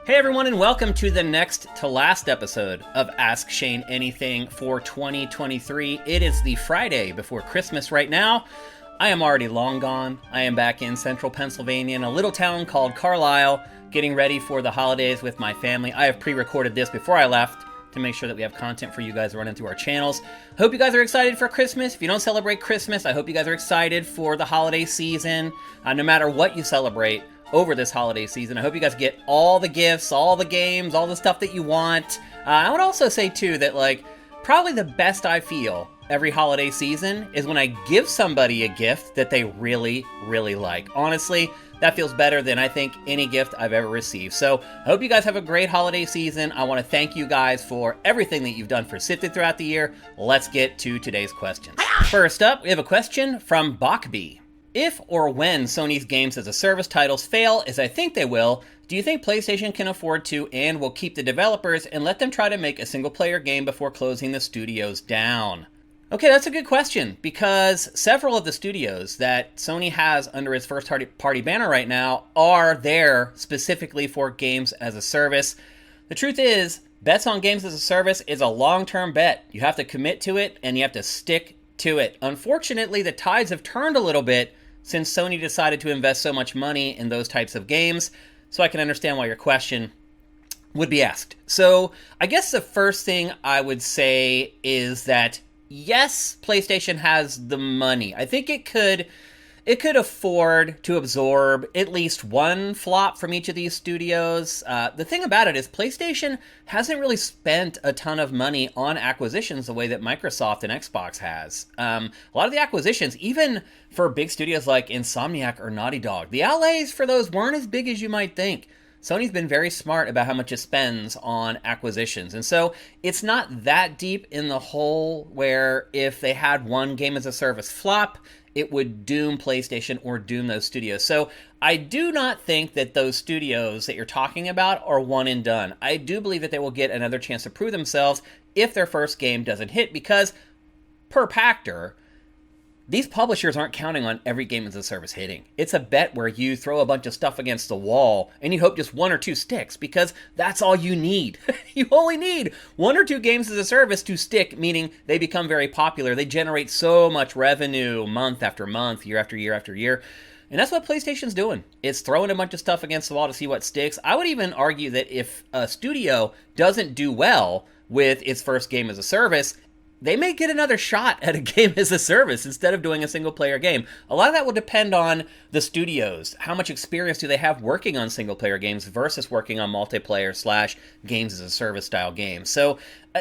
Hey everyone, and welcome to the next to last episode of Ask Shane Anything for 2023. It is the Friday before Christmas right now. I am already long gone. I am back in central Pennsylvania in a little town called Carlisle, getting ready for the holidays with my family. I have pre-recorded this before I left to make sure that we have content for you guys running through our channels. Hope you guys are excited for Christmas. If you don't celebrate Christmas, I hope you guys are excited for the holiday season. No matter what you celebrate over this holiday season, I hope you guys get all the gifts, all the games, all the stuff that you want. I would also say too that probably the best I feel every holiday season is when I give somebody a gift that they really, really like. Honestly, that feels better than I think any gift I've ever received. So I hope you guys have a great holiday season. I want to thank you guys for everything that you've done for SIFTD throughout the year. Let's get to today's questions. First up, we have a question from Bachby. If or when Sony's games as a service titles fail, as I think they will, do you think PlayStation can afford to and will keep the developers and let them try to make a single-player game before closing the studios down? Okay, that's a good question, because several of the studios that Sony has under its first-party banner right now are there specifically for games as a service. The truth is, bets on games as a service is a long-term bet. You have to commit to it, and you have to stick to it. Unfortunately, the tides have turned a little bit since Sony decided to invest so much money in those types of games, so I can understand why your question would be asked. So I guess the first thing I would say is that, yes, PlayStation has the money. I think it could afford to absorb at least one flop from each of these studios. The thing about it is PlayStation hasn't really spent a ton of money on acquisitions the way that Microsoft and Xbox has. A lot of the acquisitions, even for big studios like Insomniac or Naughty Dog, the outlays for those weren't as big as you might think. Sony's been very smart about how much it spends on acquisitions. And so it's not that deep in the hole where if they had one game as a service flop, it would doom PlayStation or doom those studios. So I do not think that those studios that you're talking about are one and done. I do believe that they will get another chance to prove themselves if their first game doesn't hit, because per Pactor, these publishers aren't counting on every game as a service hitting. It's a bet where you throw a bunch of stuff against the wall and you hope just one or two sticks, because that's all you need. You only need one or two games as a service to stick, meaning they become very popular. They generate so much revenue month after month, year after year after year. And that's what PlayStation's doing. It's throwing a bunch of stuff against the wall to see what sticks. I would even argue that if a studio doesn't do well with its first game as a service, they may get another shot at a game as a service instead of doing a single-player game. A lot of that will depend on the studios. How much experience do they have working on single-player games versus working on multiplayer / games as a service style games? So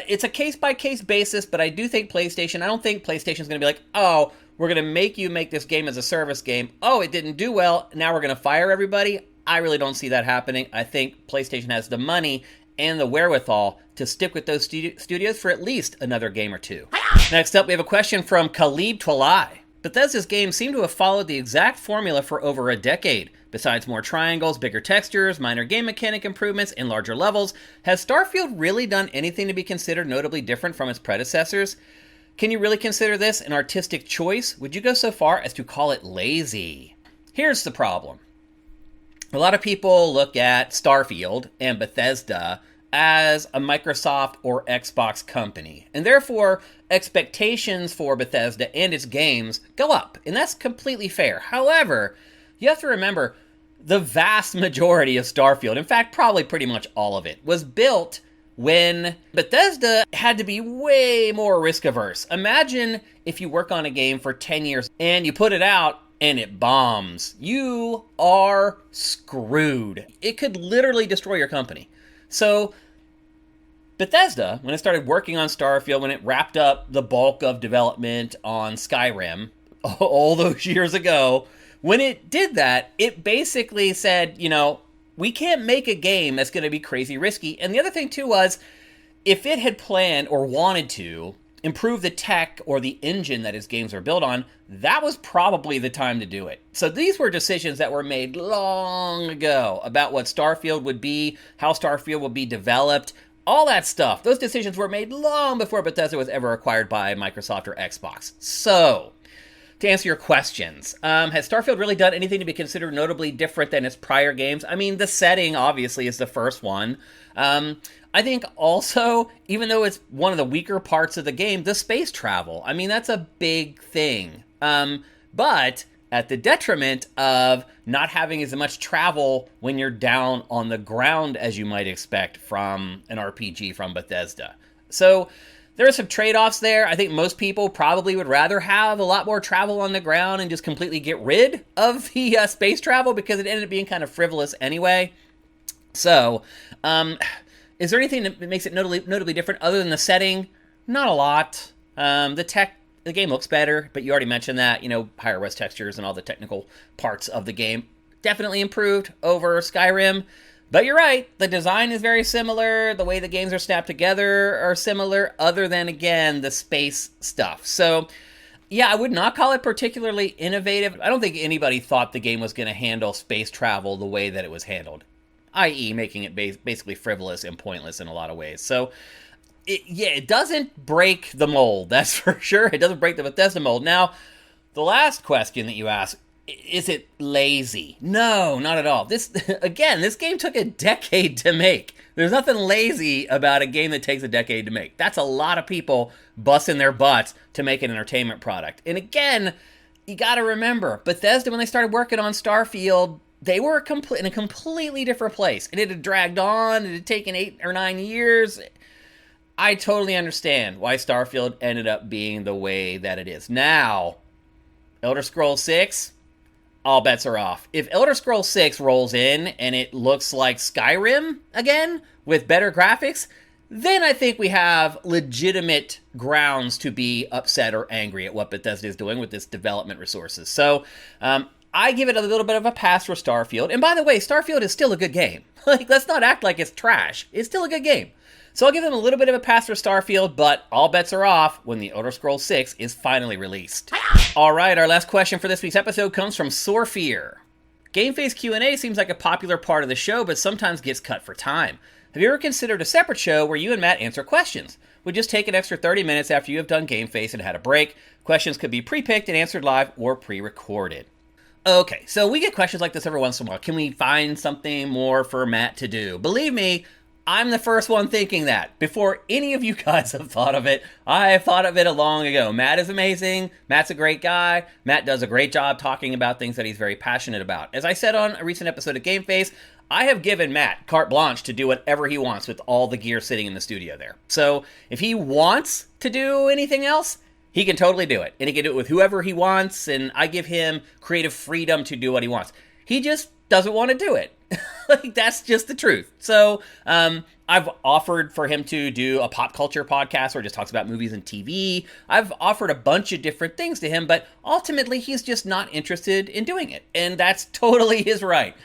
it's a case-by-case basis, but I do think I don't think PlayStation's going to be like, oh, we're going to make you make this game as a service game. Oh, it didn't do well. Now we're going to fire everybody. I really don't see that happening. I think PlayStation has the money and the wherewithal to stick with those studios for at least another game or two. Next up, we have a question from Khalib Twalai. Bethesda's games seem to have followed the exact formula for over a decade. Besides more triangles, bigger textures, minor game mechanic improvements, and larger levels, has Starfield really done anything to be considered notably different from its predecessors? Can you really consider this an artistic choice? Would you go so far as to call it lazy? Here's the problem. A lot of people look at Starfield and Bethesda as a Microsoft or Xbox company, and therefore expectations for Bethesda and its games go up, and that's completely fair. However, you have to remember the vast majority of Starfield, in fact probably pretty much all of it, was built when Bethesda had to be way more risk averse. Imagine if you work on a game for 10 years and you put it out and it bombs. You are screwed. It could literally destroy your company. So Bethesda, when it started working on Starfield, when it wrapped up the bulk of development on Skyrim all those years ago, when it did that, it basically said, we can't make a game that's going to be crazy risky. And the other thing too was, if it had planned or wanted to improve the tech or the engine that its games are built on, that was probably the time to do it. So these were decisions that were made long ago about what Starfield would be, how Starfield would be developed, all that stuff. Those decisions were made long before Bethesda was ever acquired by Microsoft or Xbox. So to answer your questions, has Starfield really done anything to be considered notably different than its prior games? I mean, the setting obviously is the first one. I think also, even though it's one of the weaker parts of the game, the space travel. I mean, that's a big thing. But at the detriment of not having as much travel when you're down on the ground as you might expect from an RPG from Bethesda. So there are some trade-offs there. I think most people probably would rather have a lot more travel on the ground and just completely get rid of the space travel because it ended up being kind of frivolous anyway. So, is there anything that makes it notably different other than the setting? Not a lot. The game looks better, but you already mentioned that, higher res textures and all the technical parts of the game definitely improved over Skyrim. But you're right, the design is very similar, the way the games are snapped together are similar, other than, again, the space stuff. So, yeah, I would not call it particularly innovative. I don't think anybody thought the game was going to handle space travel the way that it was handled, i.e. making it basically frivolous and pointless in a lot of ways. So, it doesn't break the mold, that's for sure. It doesn't break the Bethesda mold. Now, the last question that you asked, is it lazy? No, not at all. This game took a decade to make. There's nothing lazy about a game that takes a decade to make. That's a lot of people busting their butts to make an entertainment product. And again, you got to remember, Bethesda, when they started working on Starfield, they were in a completely different place. And it had dragged on. It had taken 8 or 9 years. I totally understand why Starfield ended up being the way that it is. Now, Elder Scrolls 6... all bets are off. If Elder Scrolls 6 rolls in and it looks like Skyrim again with better graphics, then I think we have legitimate grounds to be upset or angry at what Bethesda is doing with its development resources. So I give it a little bit of a pass for Starfield. And by the way, Starfield is still a good game. Let's not act like it's trash. It's still a good game. So I'll give them a little bit of a pass for Starfield, but all bets are off when the Elder Scrolls 6 is finally released. All right, our last question for this week's episode comes from Sorefear. GameFace Q&A seems like a popular part of the show, but sometimes gets cut for time. Have you ever considered a separate show where you and Matt answer questions? We just take an extra 30 minutes after you have done GameFace and had a break. Questions could be pre-picked and answered live or pre-recorded. Okay, so we get questions like this every once in a while. Can we find something more for Matt to do? Believe me, I'm the first one thinking that. Before any of you guys have thought of it, I have thought of it long ago. Matt is amazing. Matt's a great guy. Matt does a great job talking about things that he's very passionate about. As I said on a recent episode of Game Face, I have given Matt carte blanche to do whatever he wants with all the gear sitting in the studio there. So if he wants to do anything else, he can totally do it. And he can do it with whoever he wants, and I give him creative freedom to do what he wants. He just doesn't want to do it. That's just the truth. So I've offered for him to do a pop culture podcast where he just talks about movies and TV. I've offered a bunch of different things to him, but ultimately he's just not interested in doing it. And that's totally his right.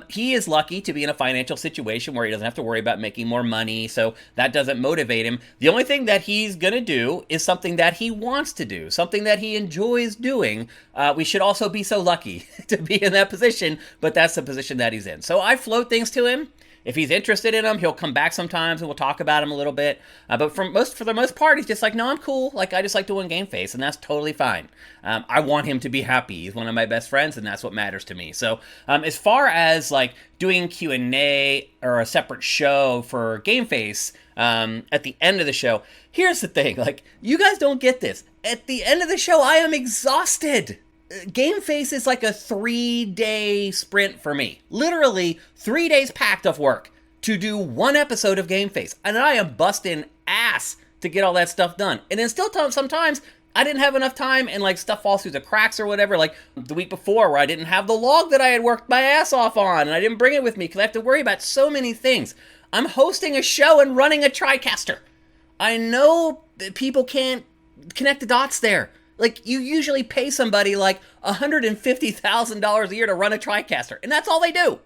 He is lucky to be in a financial situation where he doesn't have to worry about making more money, so that doesn't motivate him. The only thing that he's going to do is something that he wants to do, something that he enjoys doing. We should also be so lucky to be in that position, but that's the position that he's in. So I float things to him. If he's interested in them, he'll come back sometimes and we'll talk about him a little bit. But for the most part, he's just like, no, I'm cool. I just like doing Game Face, and that's totally fine. I want him to be happy. He's one of my best friends, and that's what matters to me. So as far as doing Q&A or a separate show for Game Face at the end of the show, here's the thing. You guys don't get this. At the end of the show, I am exhausted. Game Face is like a 3-day sprint for me. Literally 3 days packed of work to do one episode of Game Face. And I am busting ass to get all that stuff done. And then still sometimes I didn't have enough time and stuff falls through the cracks or whatever. Like the week before where I didn't have the log that I had worked my ass off on and I didn't bring it with me because I have to worry about so many things. I'm hosting a show and running a TriCaster. I know that people can't connect the dots there. You usually pay somebody $150,000 a year to run a TriCaster, and that's all they do.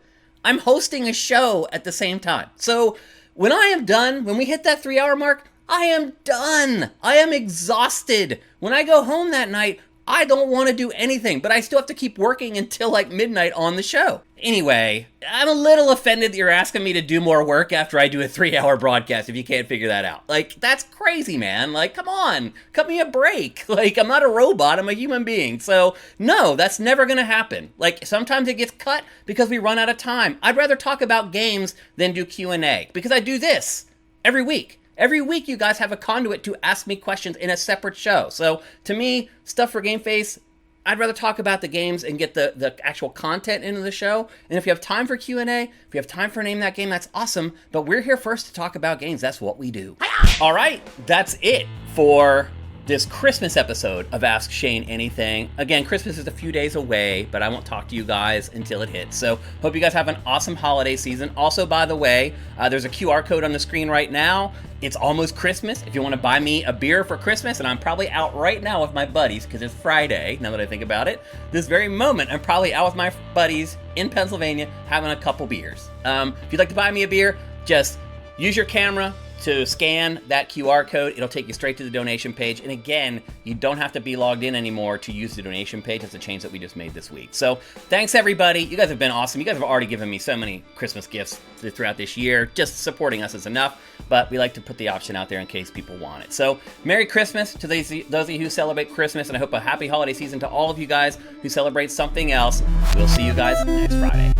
I'm hosting a show at the same time. So when I am done, when we hit that 3-hour mark, I am done. I am exhausted. When I go home that night, I don't want to do anything, but I still have to keep working until midnight on the show. Anyway, I'm a little offended that you're asking me to do more work after I do a 3-hour broadcast, if you can't figure that out. Like, that's crazy, man. Like, come on, cut me a break. Like, I'm not a robot, I'm a human being. So, no, that's never gonna happen. Like, sometimes it gets cut because we run out of time. I'd rather talk about games than do Q&A, because I do this every week. Every week you guys have a conduit to ask me questions in a separate show. So, to me, Stuff for Game Face, I'd rather talk about the games and get the actual content into the show. And if you have time for Q&A, if you have time for Name That Game, that's awesome. But we're here first to talk about games. That's what we do. All right, that's it for this Christmas episode of Ask Shane Anything. Again, Christmas is a few days away, but I won't talk to you guys until it hits. So hope you guys have an awesome holiday season. Also, by the way, there's a QR code on the screen right now. It's almost Christmas. If you want to buy me a beer for Christmas, and I'm probably out right now with my buddies because it's Friday, now that I think about it. This very moment, I'm probably out with my buddies in Pennsylvania having a couple beers. If you'd like to buy me a beer, just use your camera to scan that QR code. It'll take you straight to the donation page. And again, you don't have to be logged in anymore to use the donation page. It's a change that we just made this week. So thanks, everybody. You guys have been awesome. You guys have already given me so many Christmas gifts throughout this year. Just supporting us is enough, but we like to put the option out there in case people want it. So Merry Christmas to those of you who celebrate Christmas, and I hope a happy holiday season to all of you guys who celebrate something else. We'll see you guys next Friday.